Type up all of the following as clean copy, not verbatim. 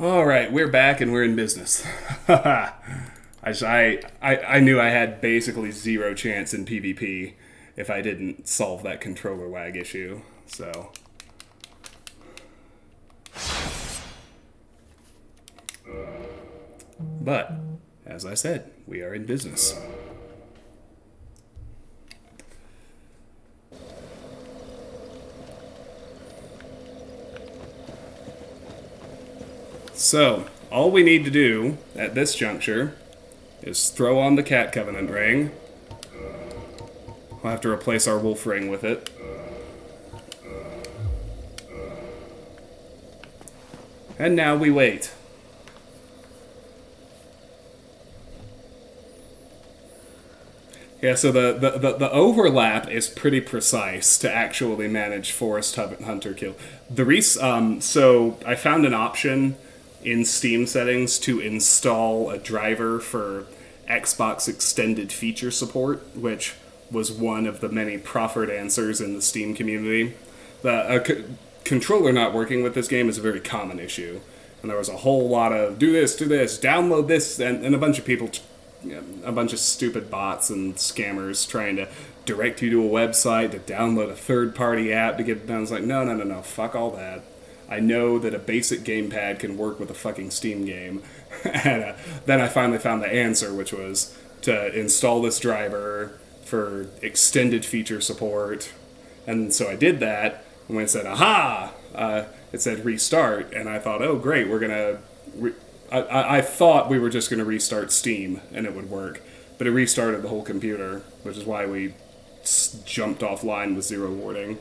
All right, we're back and we're in business. I knew I had basically zero chance in PvP if I didn't solve that controller lag issue. So, but as I said, we are in business. So, all we need to do at this juncture is throw on the Cat Covenant ring. We'll have to replace our wolf ring with it. And now we wait. Yeah, so the overlap is pretty precise to actually manage Forest Hunter kill. So I found an option in Steam settings to install a driver for Xbox Extended Feature Support, which was one of the many proffered answers in the Steam community. The controller not working with this game is a very common issue, and there was a whole lot of do this, download this, and a bunch of people, a bunch of stupid bots and scammers trying to direct you to a website to download a third-party app to get it done. It's like, no, fuck all that. I know that a basic gamepad can work with a fucking Steam game. And then I finally found the answer, which was to install this driver for extended feature support. And so I did that, and when it said, aha, it said restart, and I thought, oh great, we're gonna... I thought we were just gonna restart Steam, and it would work. But it restarted the whole computer, which is why we jumped offline with zero warning.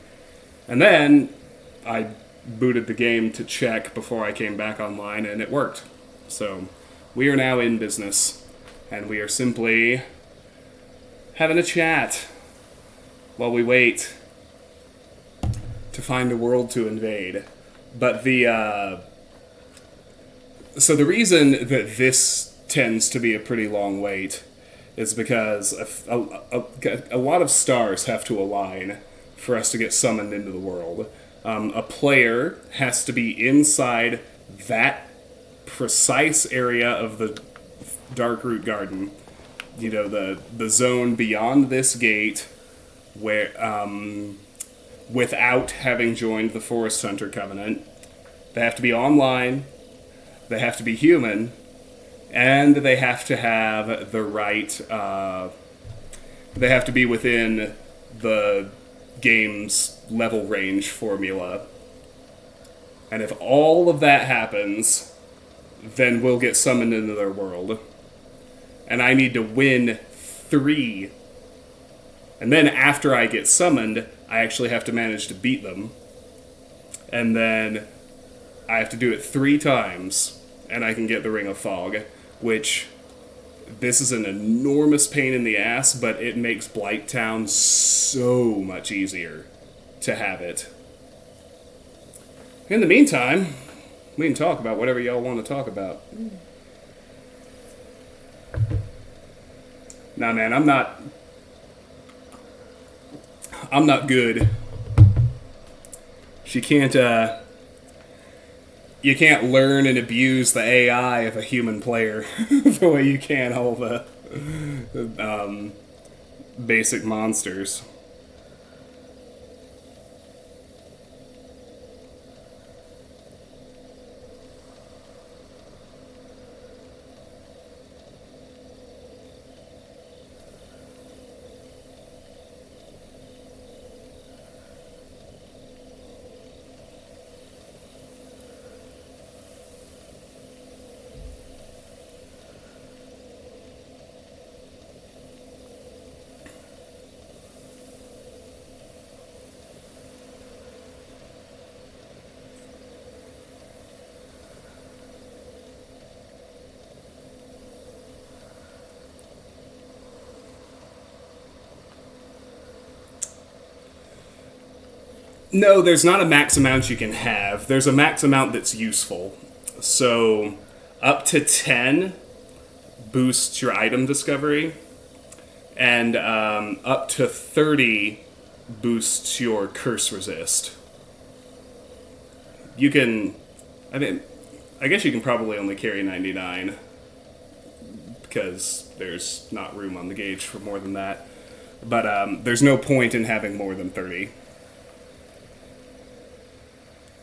And then I booted the game to check before I came back online, and it worked. So we are now in business, and we are simply having a chat while we wait to find a world to invade. But so the reason that this tends to be a pretty long wait is because a lot of stars have to align for us to get summoned into the world. A player has to be inside that precise area of the Darkroot Garden, you know, the zone beyond this gate, where without having joined the Forest Hunter Covenant. They have to be online, they have to be human, and they have to have the right, they have to be within the game's level range formula. And if all of that happens, then we'll get summoned into their world. And I need to win 3. And then after I get summoned, I actually have to manage to beat them. And then I have to do it 3 times, and I can get the Ring of Fog, which this is an enormous pain in the ass, but it makes Blighttown so much easier to have it. In the meantime, we can talk about whatever y'all want to talk about. Nah, man, I'm not good. You can't learn and abuse the AI of a human player the way you can all the basic monsters. No, there's not a max amount you can have. There's a max amount that's useful. So, up to 10 boosts your item discovery, and up to 30 boosts your curse resist. You can... I mean, I guess you can probably only carry 99 because there's not room on the gauge for more than that. But there's no point in having more than 30.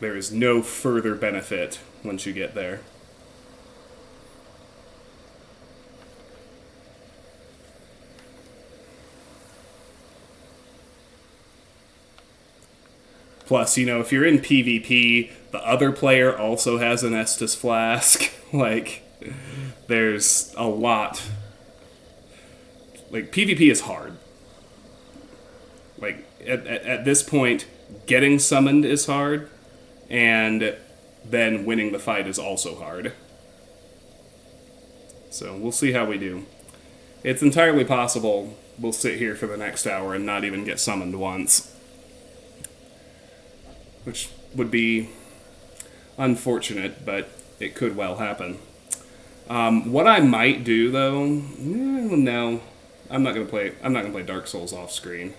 There is no further benefit once you get there. Plus, if you're in PvP, the other player also has an Estus flask. Like, there's a lot. Like, PvP is hard. Like, at this point, getting summoned is hard, and then winning the fight is also hard. So, we'll see how we do. It's entirely possible we'll sit here for the next hour and not even get summoned once. Which would be unfortunate, but it could well happen. What I might do, though, no, I'm not gonna play. I'm not gonna play Dark Souls off screen.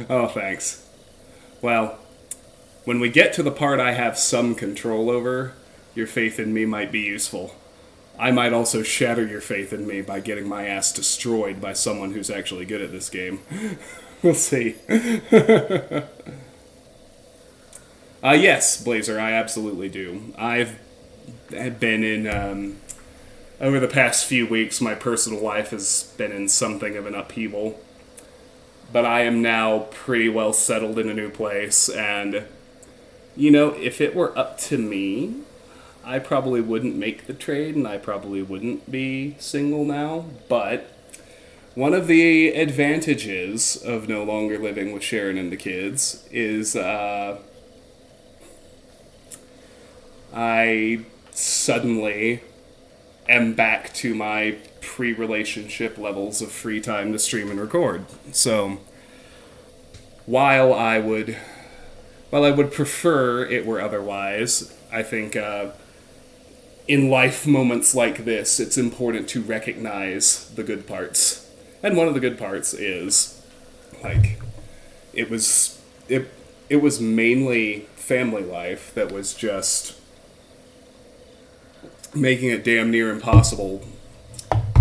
Oh, thanks. Well, when we get to the part I have some control over, your faith in me might be useful. I might also shatter your faith in me by getting my ass destroyed by someone who's actually good at this game. We'll see. Yes, Blazer, I absolutely do. I've been in, over the past few weeks, my personal life has been in something of an upheaval. But I am now pretty well settled in a new place, and, if it were up to me, I probably wouldn't make the trade, and I probably wouldn't be single now, but one of the advantages of no longer living with Sharon and the kids is, I suddenly am back to my pre-relationship levels of free time to stream and record. So, while I would prefer it were otherwise, I think in life moments like this, it's important to recognize the good parts. And one of the good parts is, like, it was mainly family life that was just making it damn near impossible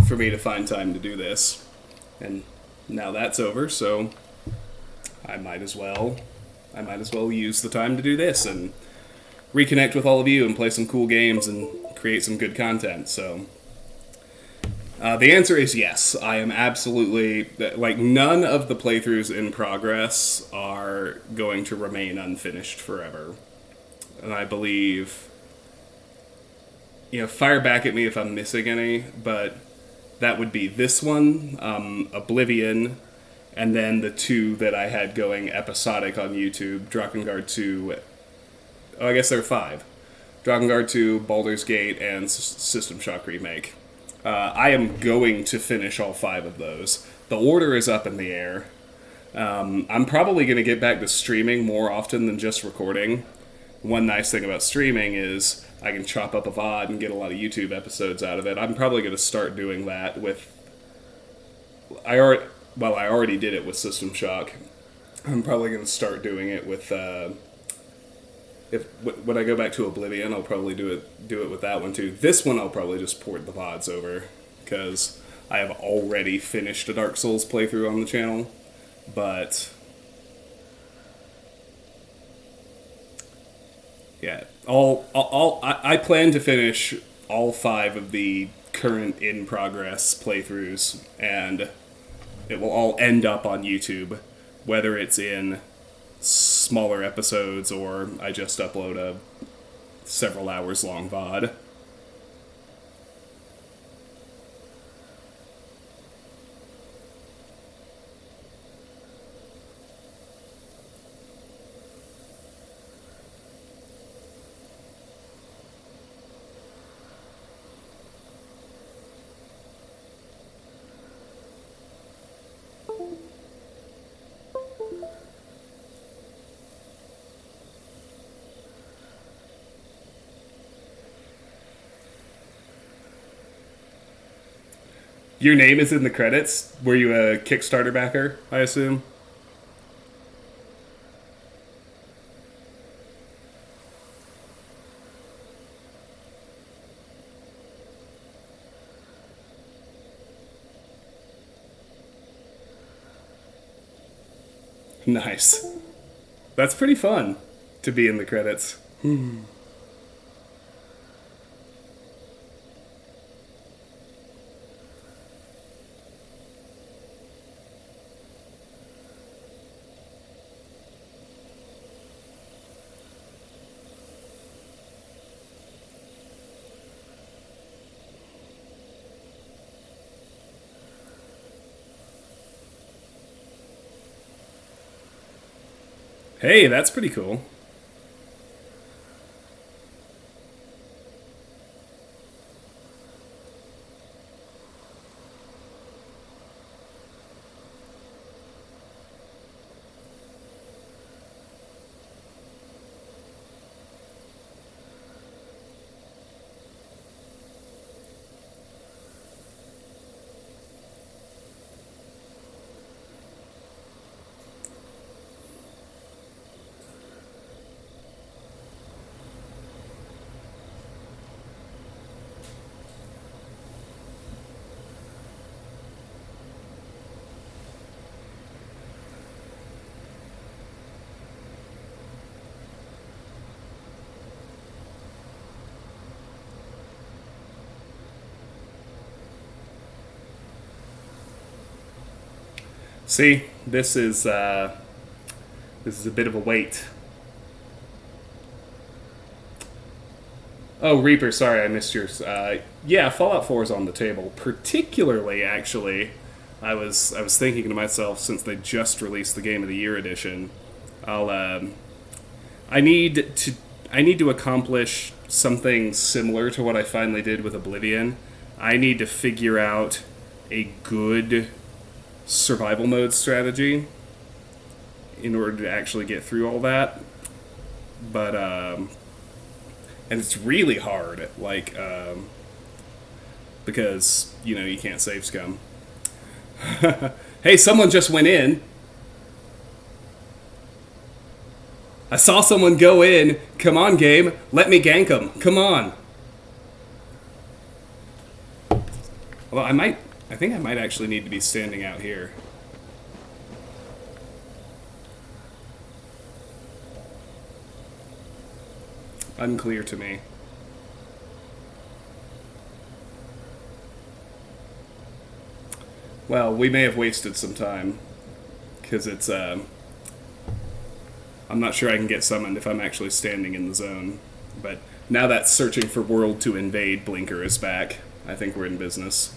for me to find time to do this. And now that's over, so I might as well use the time to do this and reconnect with all of you and play some cool games and create some good content. So the answer is yes. I am absolutely, like, none of the playthroughs in progress are going to remain unfinished forever. And I believe, fire back at me if I'm missing any, but that would be this one, Oblivion, and then the two that I had going episodic on YouTube, Drakengard 2, I guess there are 5. Drakengard 2, Baldur's Gate, and System Shock Remake. I am going to finish all 5 of those. The order is up in the air. I'm probably going to get back to streaming more often than just recording. One nice thing about streaming is I can chop up a VOD and get a lot of YouTube episodes out of it. I'm probably going to start doing that with... I already did it with System Shock. I'm probably going to start doing it with... when I go back to Oblivion, I'll probably do it with that one too. This one I'll probably just port the VODs over, because I have already finished a Dark Souls playthrough on the channel. But... yeah, I plan to finish all 5 of the current in-progress playthroughs, and it will all end up on YouTube, whether it's in smaller episodes or I just upload a several hours long VOD. Your name is in the credits. Were you a Kickstarter backer, I assume? Nice. That's pretty fun to be in the credits. Hey, that's pretty cool. See, this is a bit of a wait. Oh, Reaper, sorry I missed yours. Yeah, Fallout 4 is on the table. Particularly, actually, I was thinking to myself, since they just released the Game of the Year edition, I'll I need to I need to accomplish something similar to what I finally did with Oblivion. I need to figure out a good survival mode strategy in order to actually get through all that. But and it's really hard, like because you can't save scum. Hey, someone just went in. I saw someone go in. Come on, game. Let me gank them. Come on. Well, I think I might actually need to be standing out here. Unclear to me. Well, we may have wasted some time. Because I'm not sure I can get summoned if I'm actually standing in the zone. But now that searching for world to invade blinker is back, I think we're in business.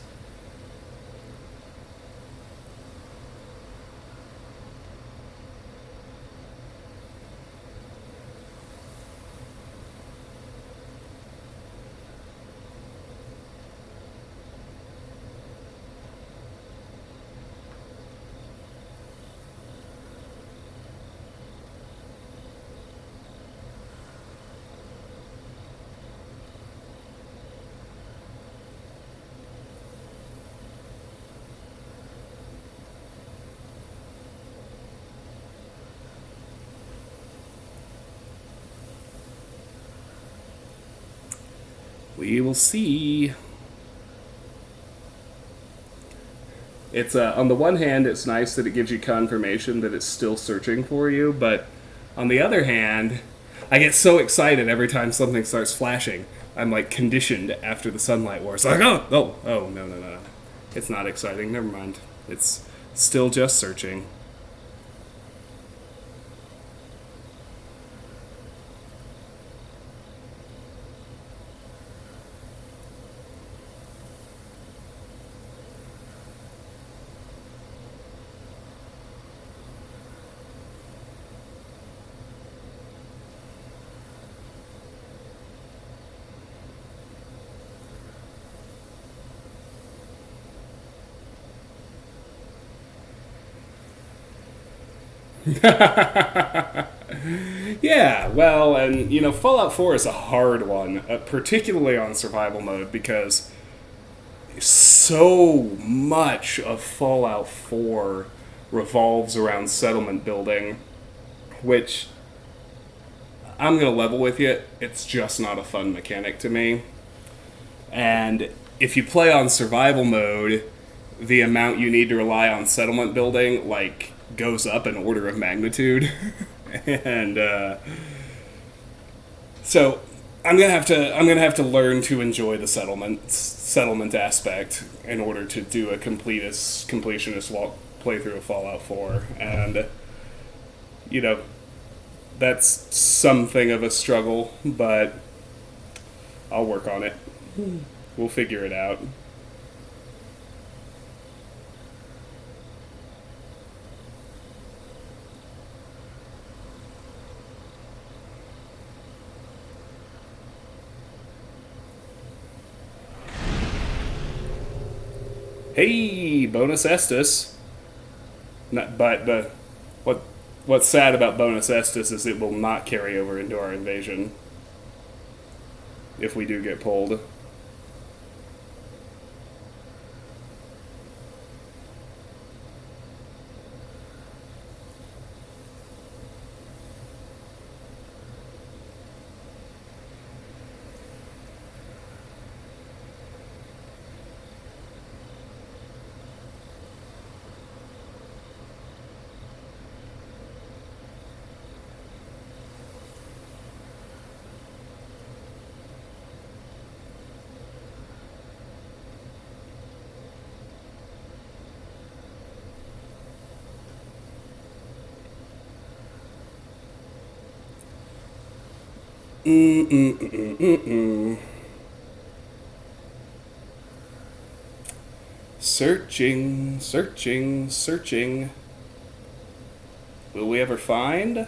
We will see. It's on the one hand, it's nice that it gives you confirmation that it's still searching for you, but on the other hand, I get so excited every time something starts flashing. I'm like conditioned after the Sunlight Wars. Like, oh, no. It's not exciting. Never mind. It's still just searching. Yeah, well, and Fallout 4 is a hard one, particularly on survival mode, because So much of Fallout 4 revolves around settlement building, which I'm going to level with you, it's just not a fun mechanic to me. And if you play on survival mode, the amount you need to rely on settlement building like goes up an order of magnitude. And so I'm gonna have to learn to enjoy the settlement aspect in order to do a completionist walk playthrough of Fallout 4, and you know that's something of a struggle, but I'll work on it. We'll figure it out. Hey, bonus Estus. Not, but what what's sad about bonus Estus is it will not carry over into our invasion if we do get pulled. Mm-mm-mm-mm-mm. Searching, searching, searching. Will we ever find?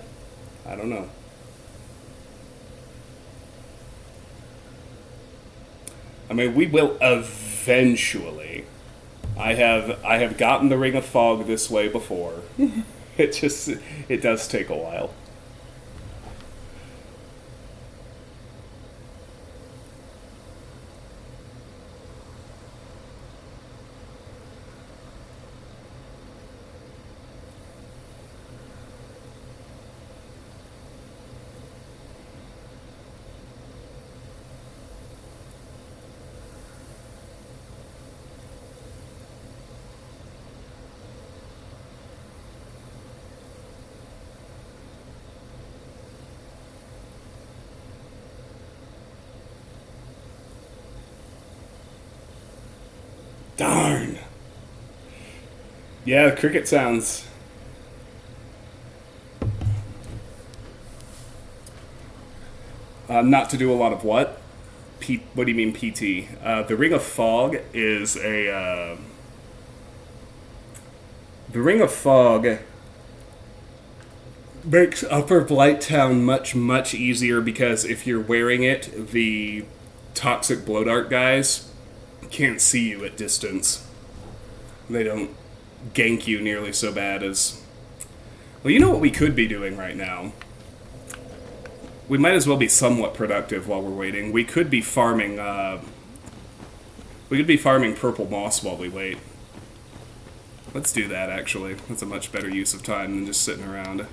I don't know. I mean, we will eventually. I have gotten the Ring of Fog this way before. It does take a while. Darn. Yeah, cricket sounds. Not to do a lot of what? What do you mean PT? The Ring of Fog is a. The Ring of Fog makes Upper Blighttown much, much easier because if you're wearing it, the toxic blow dart guys can't see you at distance. They don't gank you nearly so bad as. Well, you know what we could be doing right now? We might as well be somewhat productive while we're waiting. We could be farming. We could be farming purple moss while we wait. Let's do that. Actually, that's a much better use of time than just sitting around.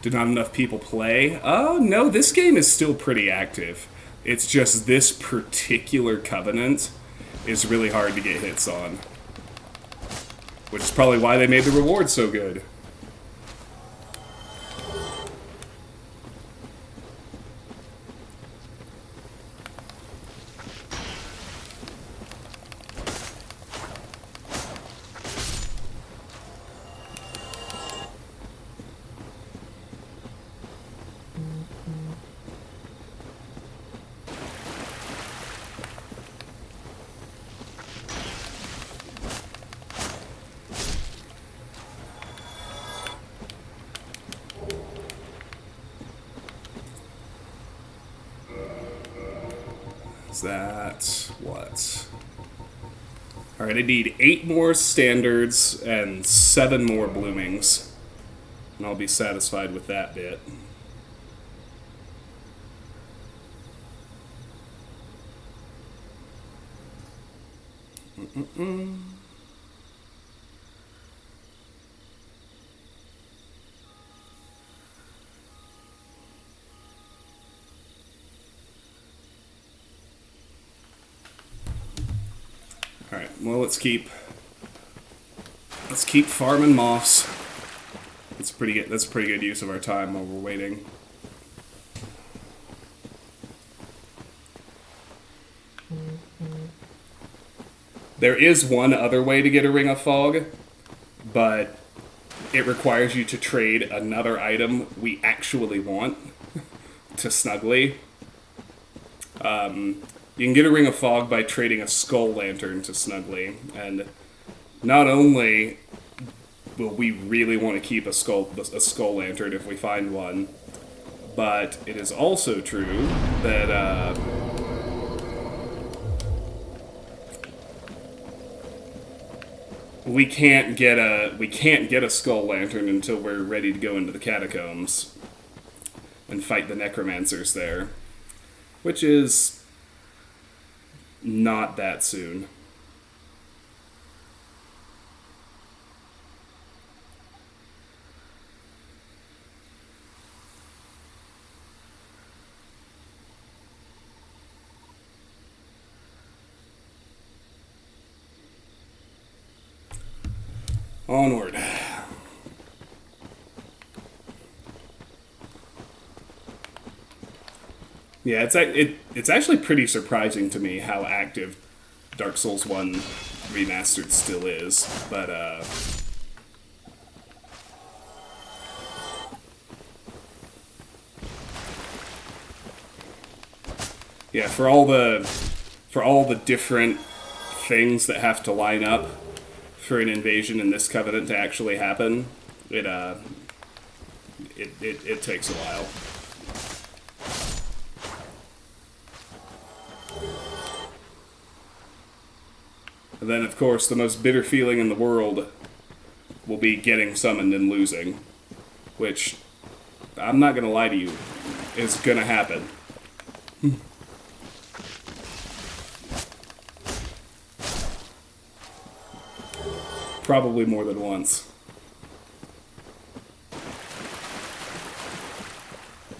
Do not enough people play? Oh no, this game is still pretty active. It's just this particular covenant is really hard to get hits on. Which is probably why they made the reward so good. Is that what? Alright, I need 8 more standards and 7 more bloomings. And I'll be satisfied with that bit. Alright, well let's keep farming moss. That's a pretty good use of our time while we're waiting. There is one other way to get a Ring of Fog, but it requires you to trade another item we actually want to Snuggly. You can get a Ring of Fog by trading a Skull Lantern to Snuggly, and not only will we really want to keep a Skull Lantern if we find one, but it is also true that we can't get a Skull Lantern until we're ready to go into the catacombs and fight the necromancers there, which is not that soon. Onward. Yeah, it's actually pretty surprising to me how active Dark Souls 1 Remastered still is, but yeah, for all the different things that have to line up for an invasion in this covenant to actually happen, it takes a while. And then, of course, the most bitter feeling in the world will be getting summoned and losing, which, I'm not gonna lie to you, is gonna happen. Probably more than once.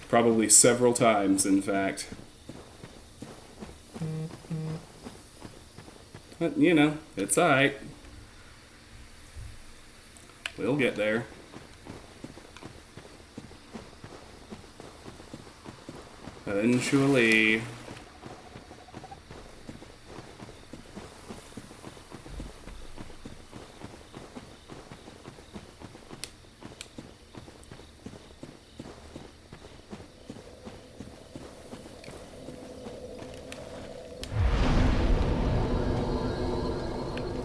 Probably several times, in fact. But, you know, it's alright. We'll get there. Eventually.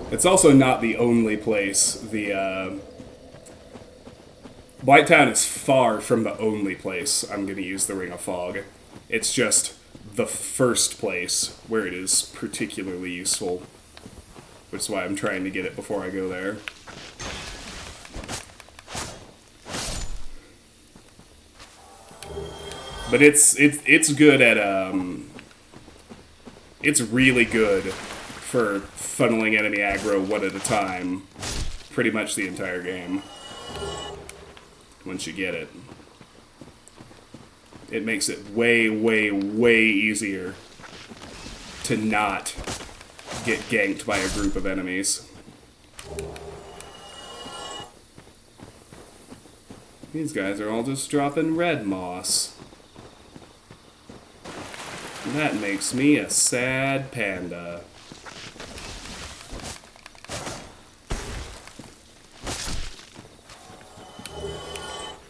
It's also not the only place. The Blighttown is far from the only place I'm going to use the Ring of Fog. It's just the first place where it is particularly useful, which is why I'm trying to get it before I go there. But it's good at it's really good for funneling enemy aggro one at a time, pretty much the entire game. Once you get it, it makes it way, way, way easier to not get ganked by a group of enemies. These guys are all just dropping red moss. That makes me a sad panda.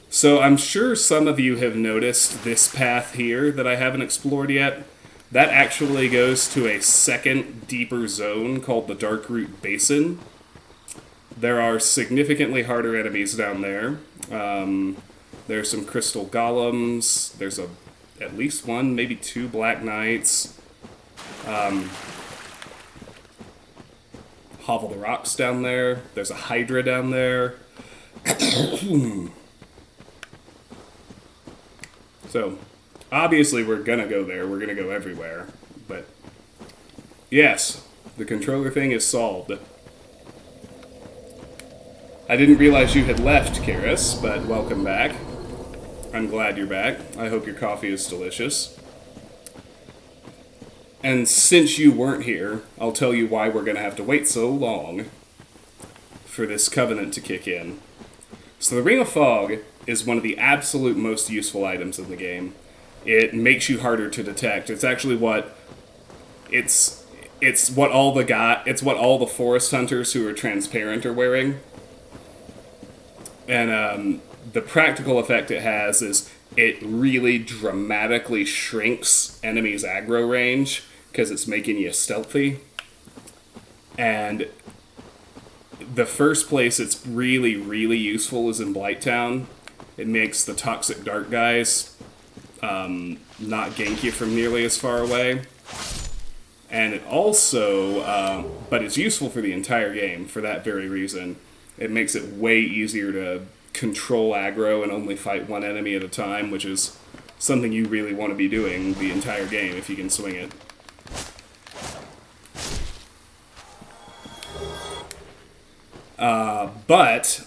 So I'm sure some of you have noticed this path here that I haven't explored yet. That actually goes to a second, deeper zone called the Darkroot Basin. There are significantly harder enemies down there. There's some crystal golems. There's at least one, maybe two Black Knights. Hovel the Rocks down there. There's a Hydra down there. So, obviously we're gonna go there. We're gonna go everywhere. But, yes, the controller thing is solved. I didn't realize you had left, Karis, but welcome back. I'm glad you're back. I hope your coffee is delicious. And since you weren't here, I'll tell you why we're going to have to wait so long for this covenant to kick in. So the Ring of Fog is one of the absolute most useful items in the game. It makes you harder to detect. It's actually what it's what all the forest hunters who are transparent are wearing. And the practical effect it has is it really dramatically shrinks enemies' aggro range because it's making you stealthy. And the first place it's really, really useful is in Blighttown. It makes the toxic dark guys not gank you from nearly as far away. And it also, but it's useful for the entire game for that very reason. It makes it way easier to control aggro and only fight one enemy at a time, which is something you really want to be doing the entire game if you can swing it. But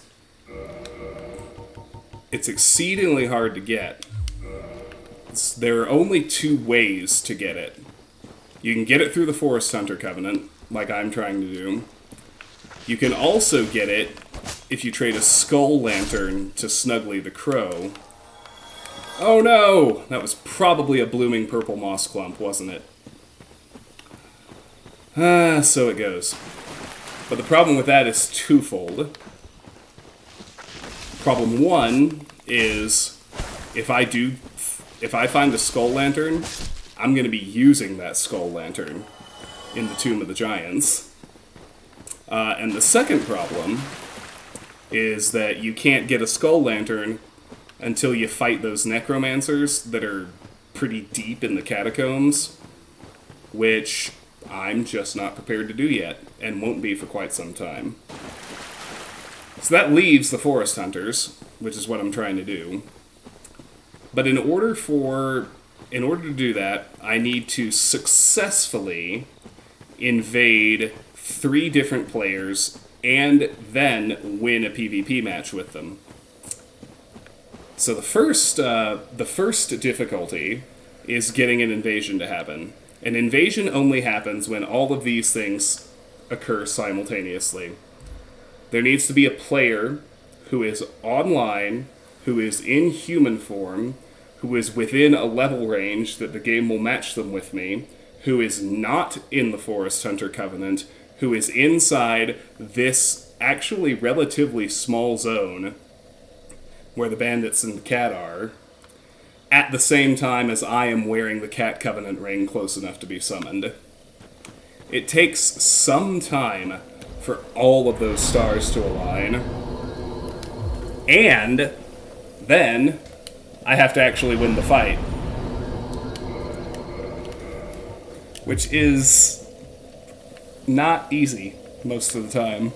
it's exceedingly hard to get. There are only two ways to get it. You can get it through the Forest Hunter Covenant, like I'm trying to do. You can also get it if you trade a Skull Lantern to Snuggly the Crow. Oh no! That was probably a blooming purple moss clump, wasn't it? So it goes. But the problem with that is twofold. Problem one is, if I find a Skull Lantern, I'm going to be using that Skull Lantern in the Tomb of the Giants. And the second problem is that you can't get a Skull Lantern until you fight those necromancers that are pretty deep in the catacombs, which I'm just not prepared to do yet, and won't be for quite some time. So that leaves the Forest Hunters, which is what I'm trying to do. But in order to do that, I need to successfully invade 3 different players and then win a PvP match with them. So the first difficulty is getting an invasion to happen. An invasion only happens when all of these things occur simultaneously. There needs to be a player who is online, who is in human form, who is within a level range that the game will match them with me, who is not in the Forest Hunter Covenant, who is inside this actually relatively small zone where the bandits and the cat are, at the same time as I am wearing the Cat Covenant ring close enough to be summoned. It takes some time for all of those stars to align, and then I have to actually win the fight, which is not easy most of the time.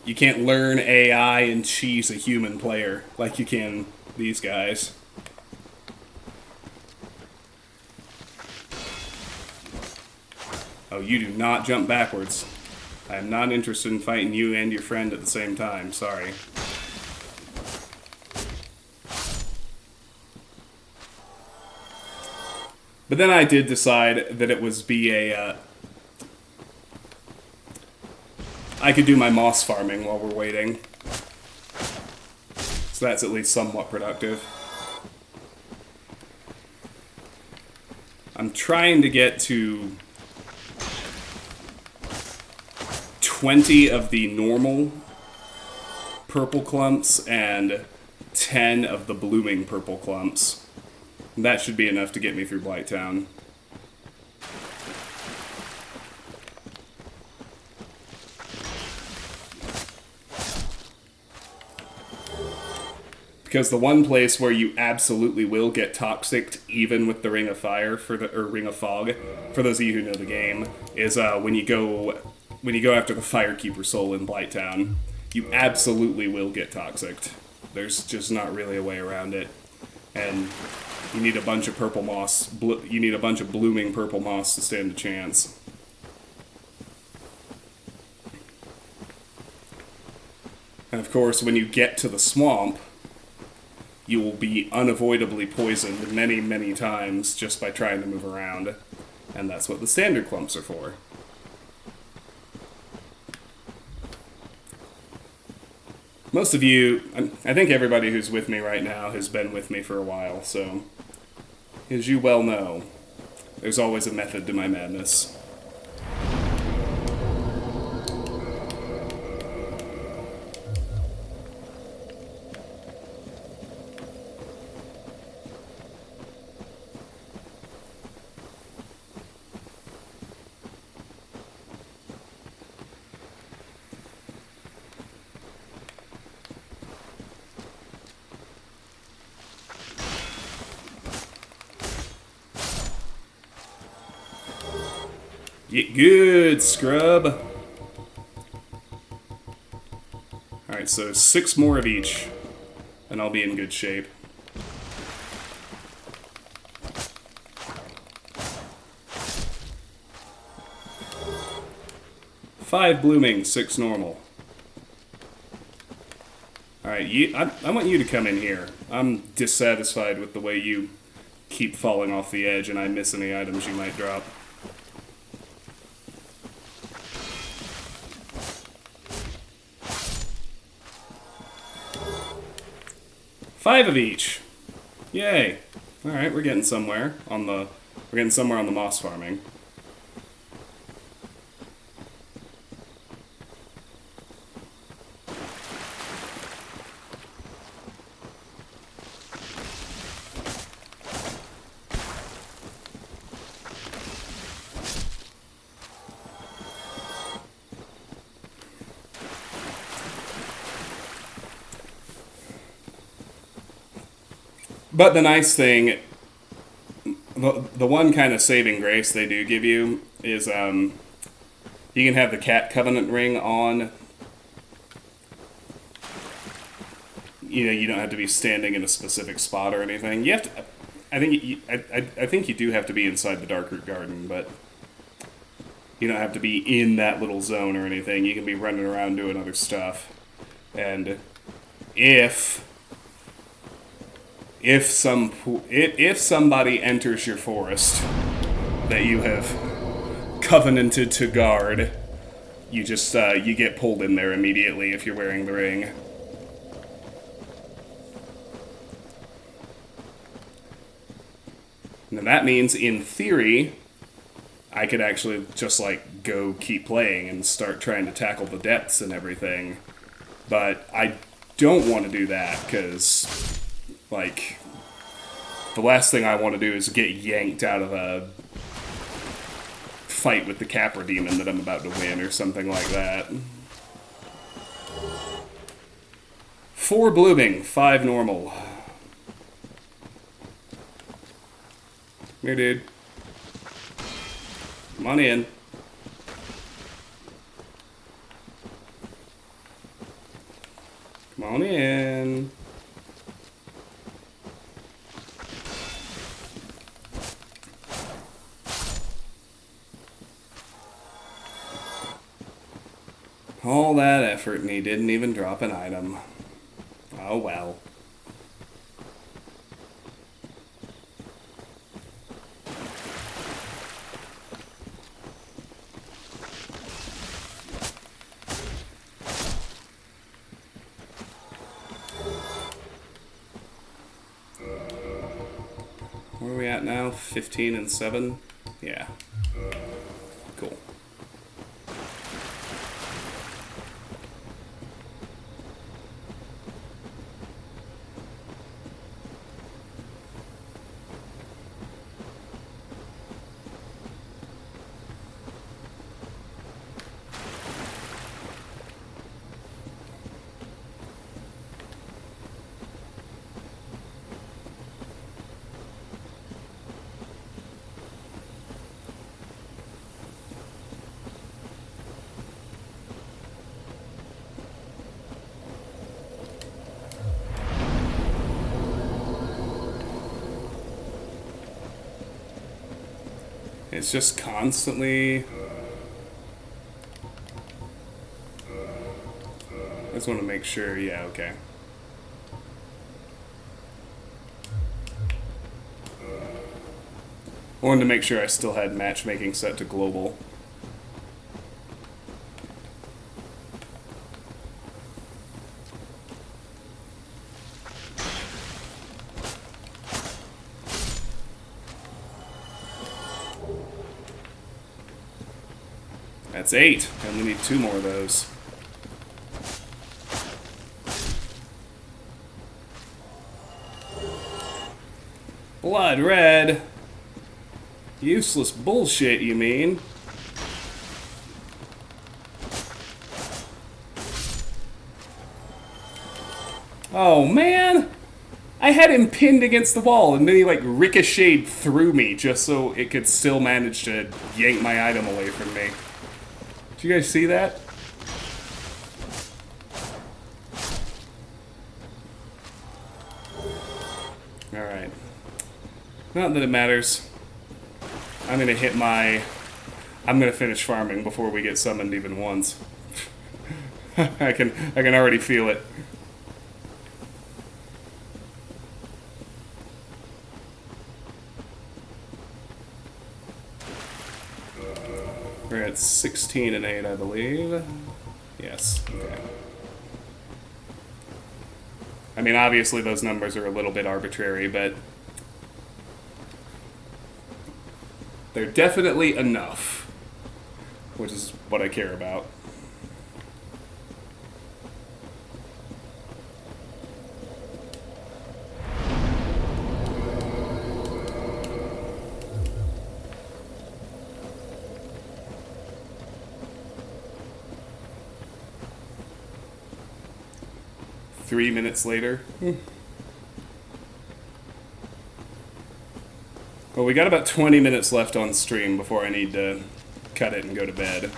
You can't learn AI and cheese a human player like you can these guys. Oh, you do not jump backwards. I am not interested in fighting you and your friend at the same time, sorry. But then I did decide that it was I could do my moss farming while we're waiting. So that's at least somewhat productive. I'm trying to get to 20 of the normal purple clumps and 10 of the blooming purple clumps. That should be enough to get me through Blighttown. Because the one place where you absolutely will get toxic, even with the Ring of Fire or Ring of Fog, for those of you who know the game, is when you go when you go after the Firekeeper soul in Blighttown, you absolutely will get toxic. There's just not really a way around it, and you need a bunch of purple moss. You need a bunch of blooming purple moss to stand a chance. And of course, when you get to the swamp, you will be unavoidably poisoned many, many times just by trying to move around. And that's what the standard clumps are for. Most of you, I think everybody who's with me right now has been with me for a while, so as you well know, there's always a method to my madness. Get good, scrub. Alright, so 6 more of each, and I'll be in good shape. Five blooming, 6 normal. Alright, I want you to come in here. I'm dissatisfied with the way you keep falling off the edge and I miss any items you might drop. Five of each. Yay. Alright, we're getting somewhere on the moss farming. But the nice thing, the one kind of saving grace they do give you is you can have the Cat Covenant ring on. You know, you don't have to be standing in a specific spot or anything. You have to. I think you do have to be inside the Darkroot Garden, but you don't have to be in that little zone or anything. You can be running around doing other stuff, and if somebody enters your forest that you have covenanted to guard, you just you get pulled in there immediately if you're wearing the ring. And that means, in theory, I could actually just like go keep playing and start trying to tackle the depths and everything. But I don't want to do that because, like, the last thing I want to do is get yanked out of a fight with the Capra Demon that I'm about to win or something like that. 4 blooming, 5 normal. Here, dude. Come on in. Come on in. All that effort and he didn't even drop an item. Oh well. Where are we at now? 15 and 7? Yeah. Cool. It's just constantly... I just want to make sure, yeah, okay. I wanted to make sure I still had matchmaking set to global. That's 8, and we need 2 more of those. Blood red. Useless bullshit, you mean? Oh, man! I had him pinned against the wall, and then he, like, ricocheted through me just so it could still manage to yank my item away from me. Did you guys see that? Alright. Not that it matters. I'm gonna hit my... I'm gonna finish farming before we get summoned even once. I can already feel it. We're at 16 and 8, I believe. Yes, okay. I mean, obviously those numbers are a little bit arbitrary, but they're definitely enough, which is what I care about. Three minutes later. Well, we got about 20 minutes left on stream before I need to cut it and go to bed.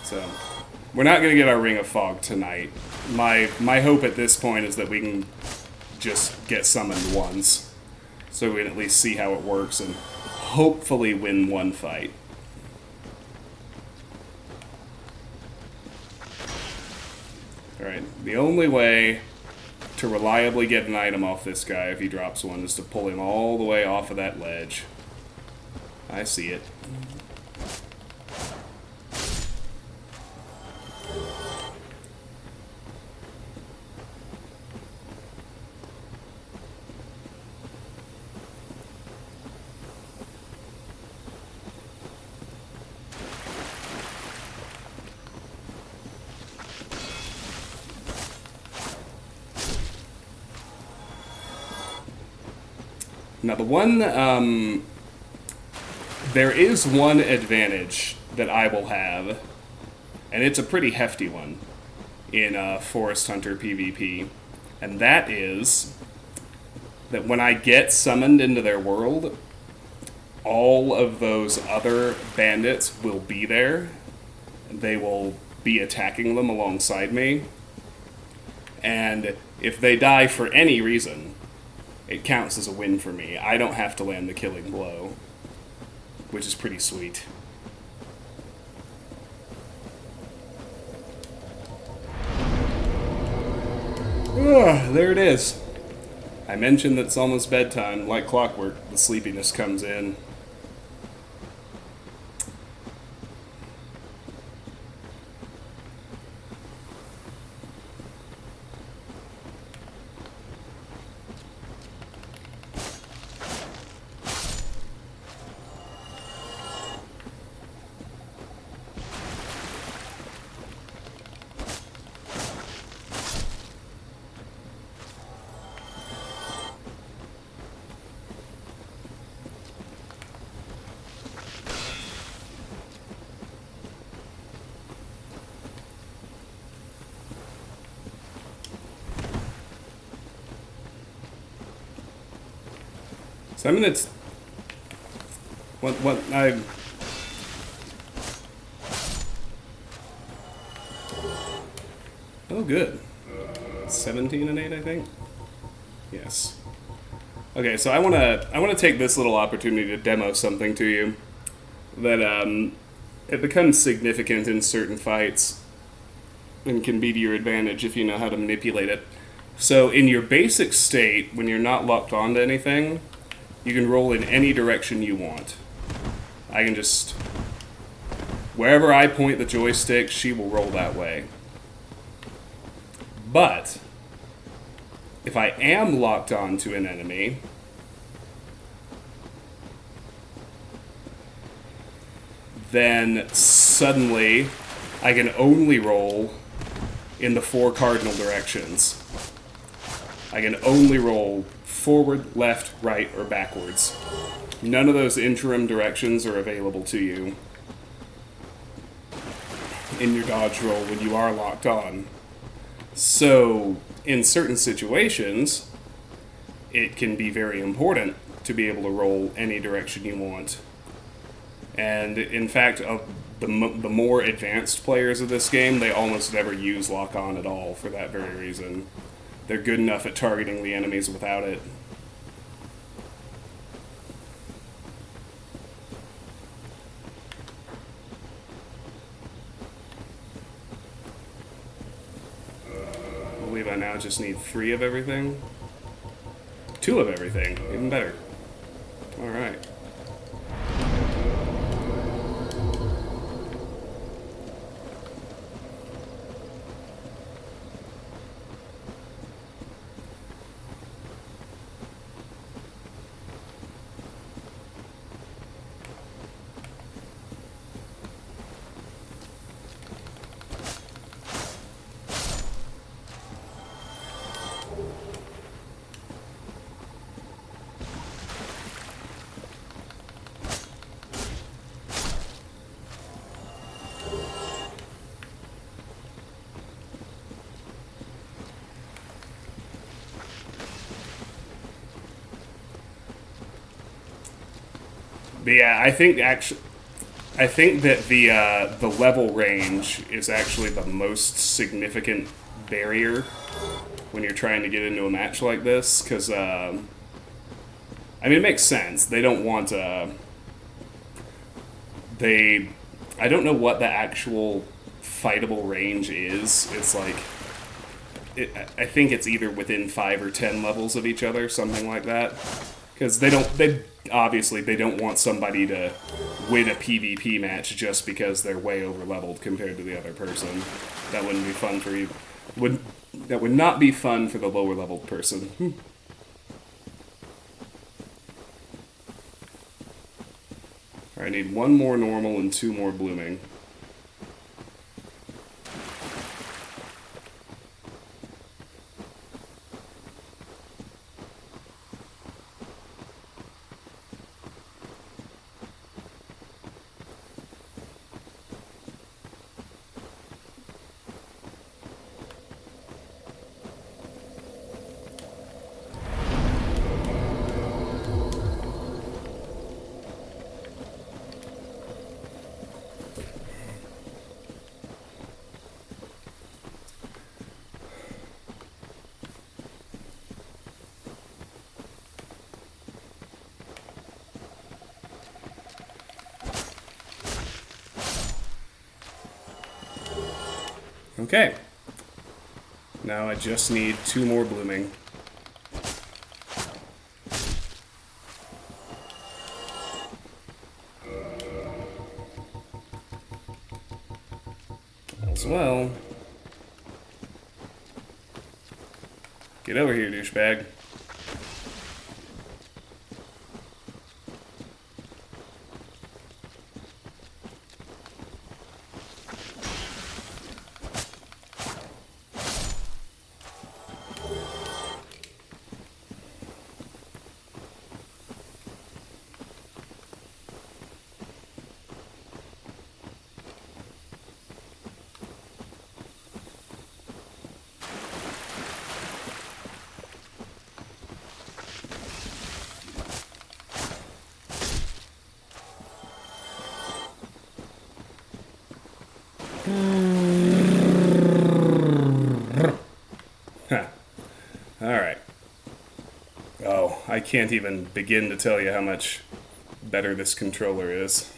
So, we're not going to get our Ring of Fog tonight. My hope at this point is that we can just get summoned once, so we can at least see how it works and hopefully win one fight. Alright, the only way to reliably get an item off this guy if he drops one is to pull him all the way off of that ledge. I see it. Now the one, there is one advantage that I will have, and it's a pretty hefty one, in Forest Hunter PvP, and that is that when I get summoned into their world, all of those other bandits will be there. They will be attacking them alongside me, and if they die for any reason, it counts as a win for me. I don't have to land the killing blow, which is pretty sweet. There it is. I mentioned that it's almost bedtime. Like clockwork, the sleepiness comes in. So I mean, it's what I. Oh, good. 17 and 8, I think. Yes. Okay, so I wanna take this little opportunity to demo something to you that it becomes significant in certain fights and can be to your advantage if you know how to manipulate it. So in your basic state, when you're not locked onto anything, you can roll in any direction you want. I can just wherever I point the joystick, she will roll that way. But if I am locked onto an enemy, then suddenly I can only roll in the four cardinal directions. I can only roll forward, left, right, or backwards. None of those interim directions are available to you in your dodge roll when you are locked on. So, in certain situations, it can be very important to be able to roll any direction you want. And in fact, of the more advanced players of this game, they almost never use lock on at all for that very reason. They're good enough at targeting the enemies without it. I believe I now just need 3 of everything. 2 of everything, even better. Alright. But yeah, I think that the level range is actually the most significant barrier when you're trying to get into a match like this, because I mean it makes sense. They don't want they I don't know what the actual fightable range is. It's like I think it's either within 5 or 10 levels of each other, something like that. Because they obviously they don't want somebody to win a PvP match just because they're way over leveled compared to the other person. That wouldn't be fun for you. That would not be fun for the lower leveled person. I need 1 more normal and 2 more blooming. Okay. Now I just need 2 more blooming. As well. Get over here, douchebag. can't even begin to tell you how much better this controller is.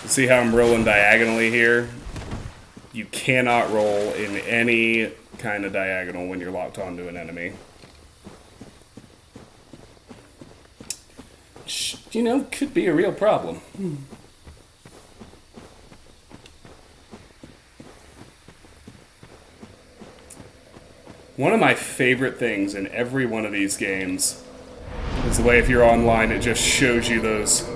See how I'm rolling diagonally here? You cannot roll in any kind of diagonal when you're locked onto an enemy. Which, you know, could be a real problem. One of my favorite things in every one of these games is the way if you're online it just shows you those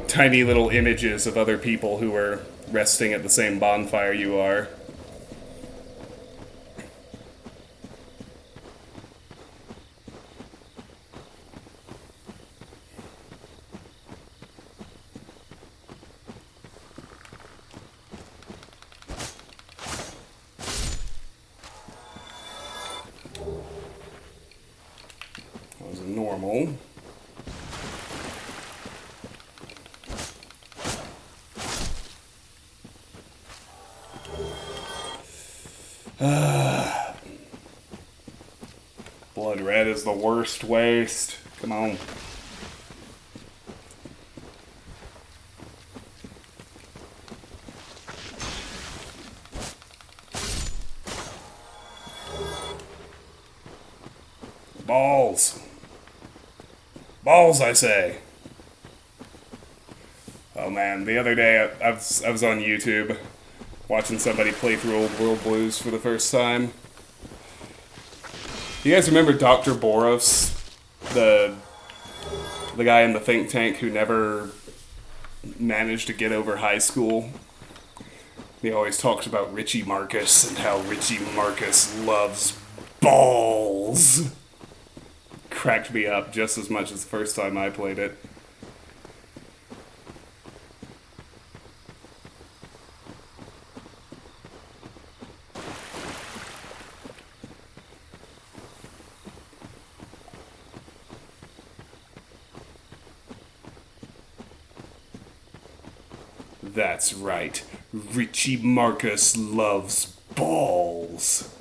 tiny little images of other people who are resting at the same bonfire you are. That was a normal. Blood red is the worst waste. Come on. Balls. Balls, I say. Oh man, the other day I was on YouTube watching somebody play through Old World Blues for the first time. You guys remember Dr. Boros, the guy in the think tank who never managed to get over high school? He always talks about Richie Marcus and how Richie Marcus loves balls. Cracked me up just as much as the first time I played it. That's right. Richie Marcus loves balls.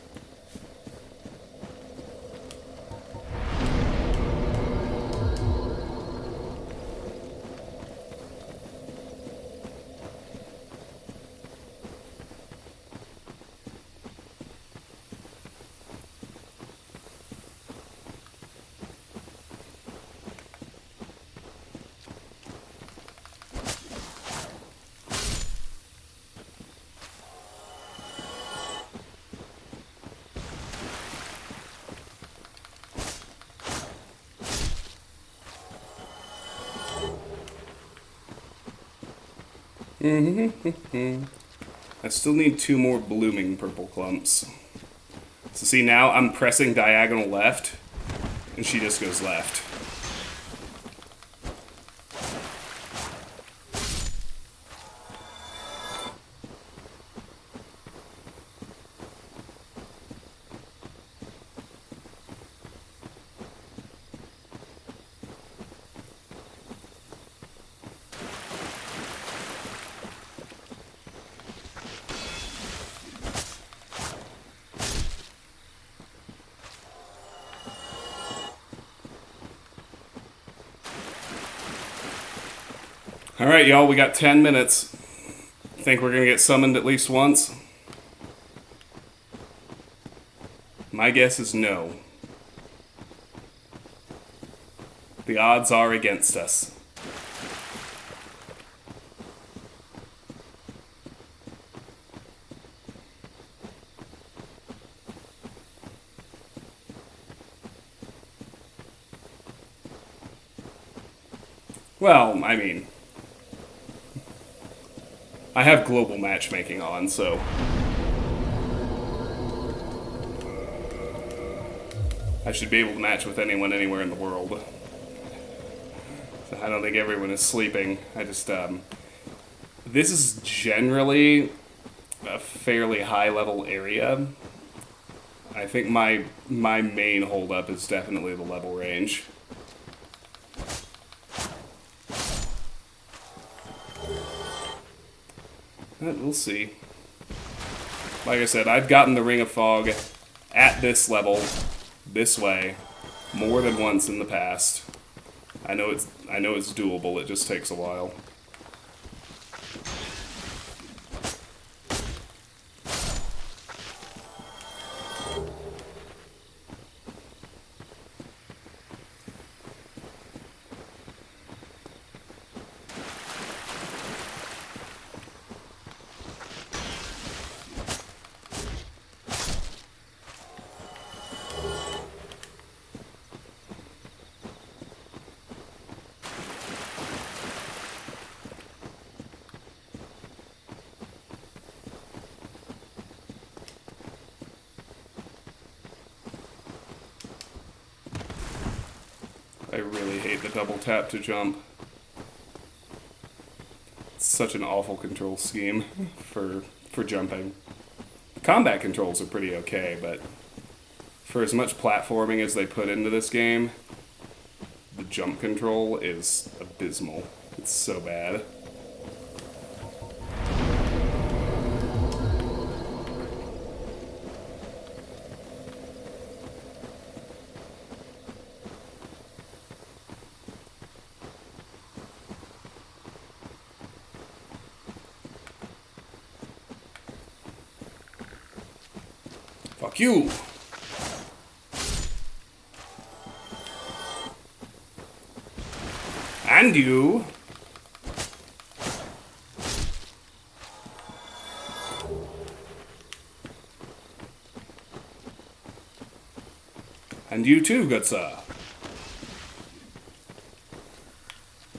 I still need 2 more blooming purple clumps. So see, now I'm pressing diagonal left, and she just goes left. Alright, y'all, we got 10 minutes. Think we're gonna get summoned at least once? My guess is no. The odds are against us. Well, I mean, I have global matchmaking on, so I should be able to match with anyone anywhere in the world. So I don't think everyone is sleeping. I just, this is generally a fairly high-level area. I think my main holdup is definitely the level range. But we'll see. Like I said, I've gotten the Ring of Fog at this level this way more than once in the past. I know it's doable, it just takes a while. I really hate the double tap to jump. It's such an awful control scheme for jumping. Combat controls are pretty okay, but for as much platforming as they put into this game, the jump control is abysmal. It's so bad. Fuck you! And you! And you too, good sir.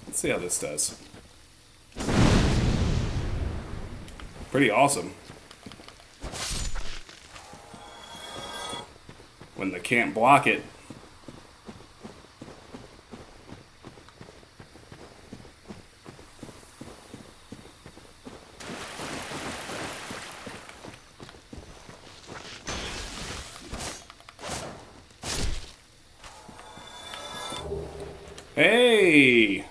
Let's see how this does. Pretty awesome. When they can't block it. Hey!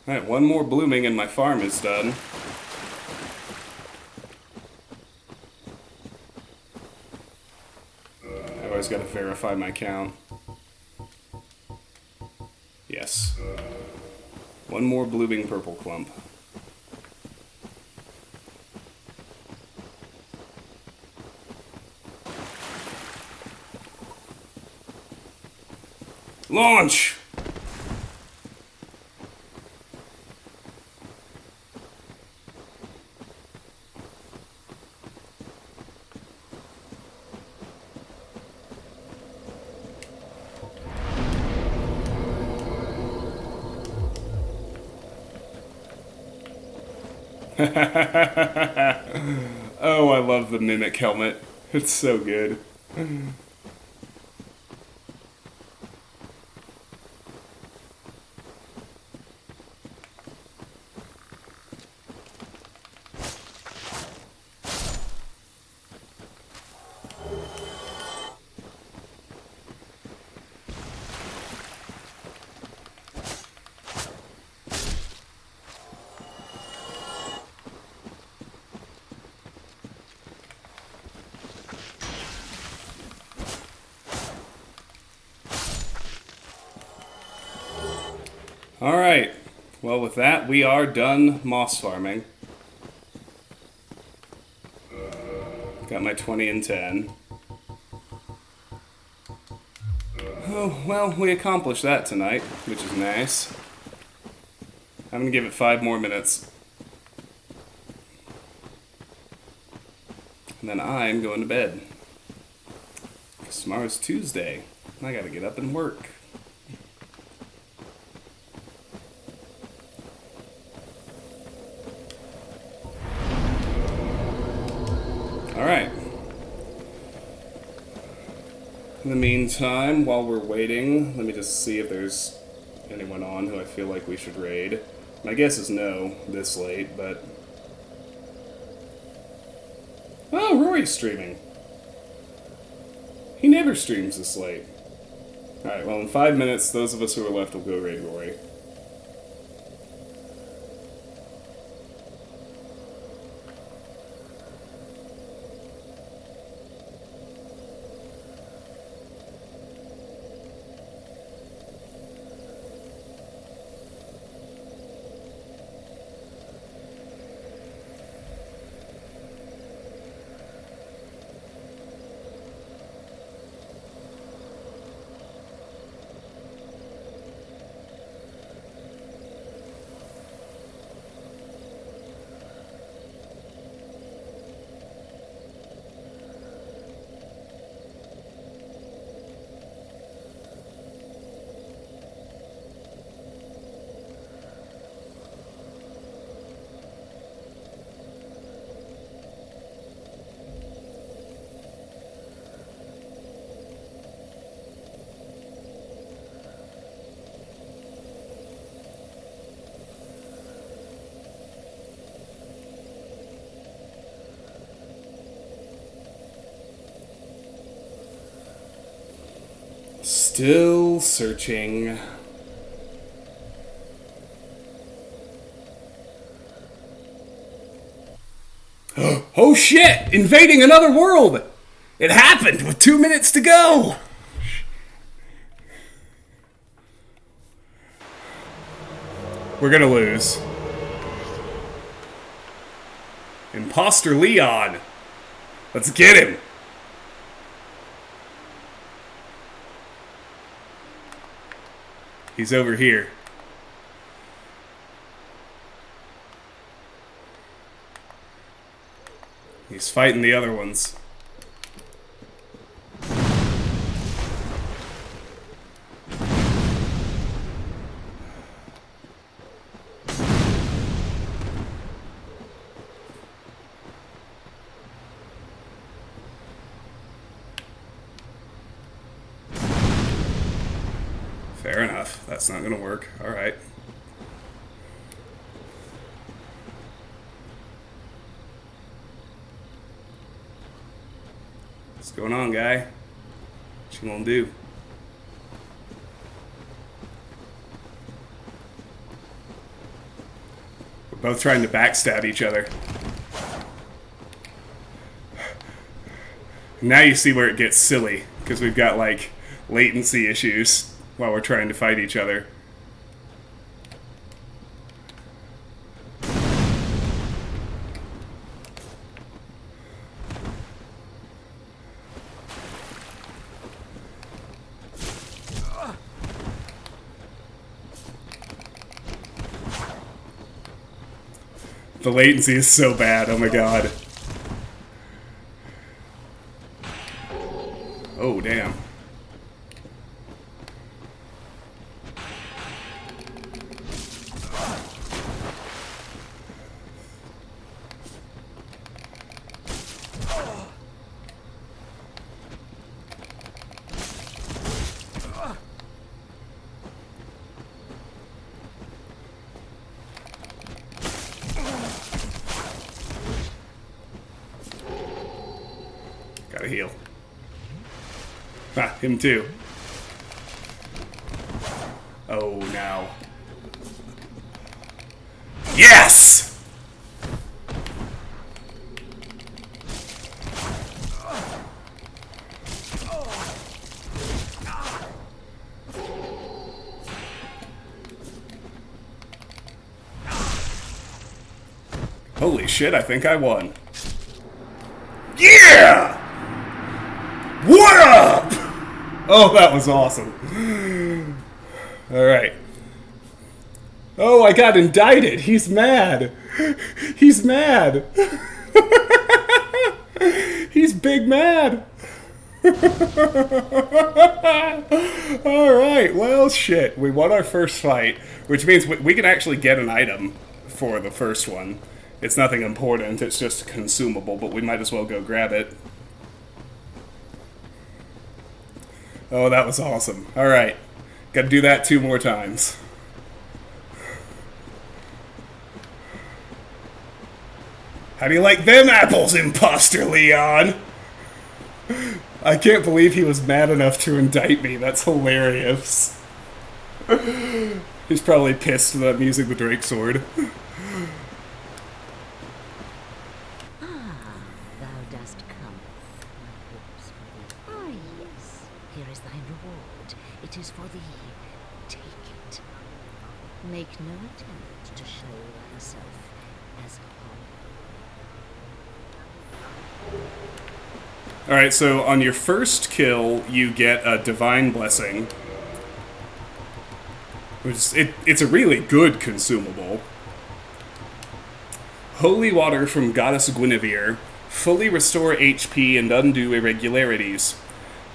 Alright, one more blooming and my farm is done. I always gotta verify my count. Yes. One more blooming purple clump. Launch! Oh, I love the Mimic helmet. It's so good. Alright, well with that we are done moss farming. Got my 20 and 10. Oh, well, we accomplished that tonight, which is nice. I'm gonna give it 5 more minutes. And then I'm going to bed. 'Cause tomorrow's Tuesday, and I gotta get up and work. Alright. In the meantime, while we're waiting, let me just see if there's anyone on who I feel like we should raid. My guess is no, this late, but... Oh, Rory's streaming. He never streams this late. Alright, well in 5 minutes, those of us who are left will go raid Rory. Still searching. Oh shit! Invading another world! It happened with 2 minutes to go! We're gonna lose. Imposter Leon! Let's get him! He's over here. He's fighting the other ones. Fair enough. That's not gonna work. Alright. What's going on, guy? What you gonna do? We're both trying to backstab each other. Now you see where it gets silly, because we've got, like, latency issues while we're trying to fight each other. The latency is so bad, oh my god. Oh, damn. Gotta heal. Ah, him too. Oh, now. Yes! Holy shit, I think I won. Yeah! What up? Oh, that was awesome. Alright. Oh, I got indicted. He's mad. He's mad. He's big mad. Alright, well, shit. We won our first fight, which means we can actually get an item for the first one. It's nothing important, it's just consumable, but we might as well go grab it. Oh, that was awesome. Alright. Gotta do that 2 more times. How do you like them apples, Imposter Leon? I can't believe he was mad enough to indict me. That's hilarious. He's probably pissed that I'm using the Drake sword. Make no attempt to show thyself as a Alright, so on your first kill, you get a Divine Blessing. It's a really good consumable. Holy Water from Goddess Guinevere. Fully restore HP and undo irregularities.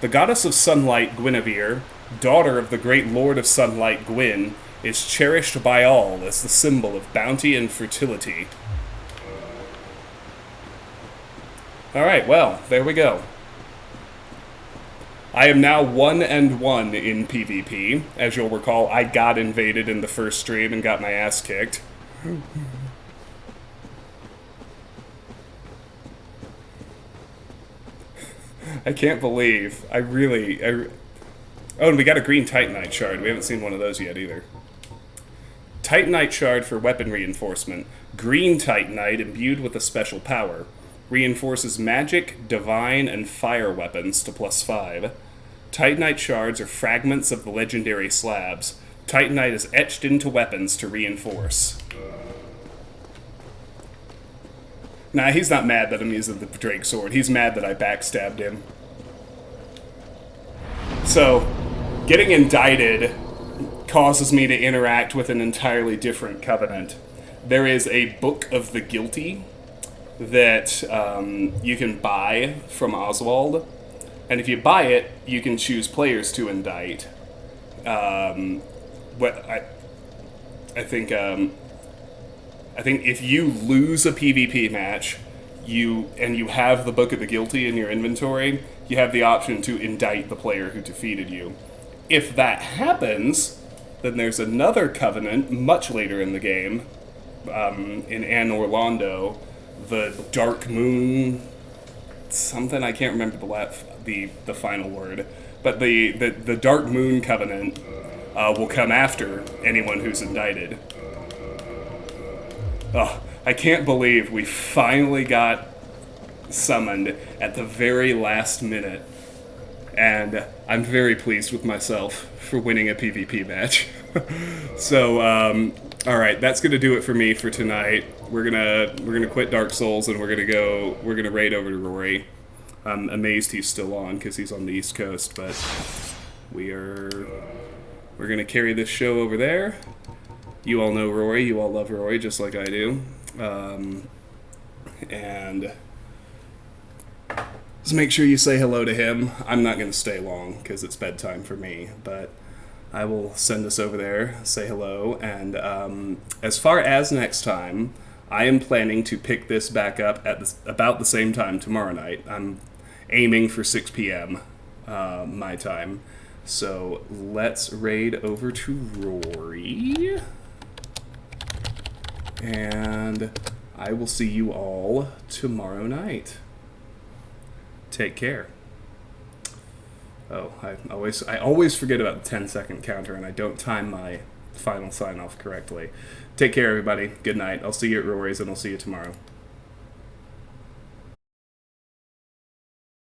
The Goddess of Sunlight, Guinevere, daughter of the great Lord of Sunlight, Gwyn, is cherished by all as the symbol of bounty and fertility. Alright, well, there we go. I am now 1-1 in PvP. As you'll recall, I got invaded in the first stream and got my ass kicked. I can't believe, Oh, and we got a green Titanite shard. We haven't seen one of those yet either. Titanite shard for weapon reinforcement. Green Titanite imbued with a special power. Reinforces magic, divine, and fire weapons to +5. Titanite shards are fragments of the legendary slabs. Titanite is etched into weapons to reinforce. Nah, he's not mad that I'm using the Drake sword. He's mad that I backstabbed him. So, getting indicted causes me to interact with an entirely different covenant. There is a Book of the Guilty that you can buy from Oswald, and if you buy it, you can choose players to indict. I think if you lose a PvP match, you have the Book of the Guilty in your inventory, you have the option to indict the player who defeated you. If that happens, then there's another covenant much later in the game, in Anne Orlando, the Dark Moon something, I can't remember the final word, but the Dark Moon Covenant will come after anyone who's indicted. Oh, I can't believe we finally got summoned at the very last minute, and I'm very pleased with myself for winning a PvP match. So, alright, that's gonna do it for me for tonight. We're gonna quit Dark Souls and we're gonna raid over to Rory. I'm amazed he's still on because he's on the East Coast, but we're gonna carry this show over there. You all know Rory, you all love Rory just like I do. And just make sure you say hello to him. I'm not gonna stay long because it's bedtime for me, but I will send us over there, say hello, and as far as next time, I am planning to pick this back up at about the same time tomorrow night. I'm aiming for 6 p.m. My time. So let's raid over to Rory, and I will see you all tomorrow night. Take care. Oh, I always forget about the 10-second counter, and I don't time my final sign-off correctly. Take care, everybody. Good night. I'll see you at Rory's, and I'll see you tomorrow.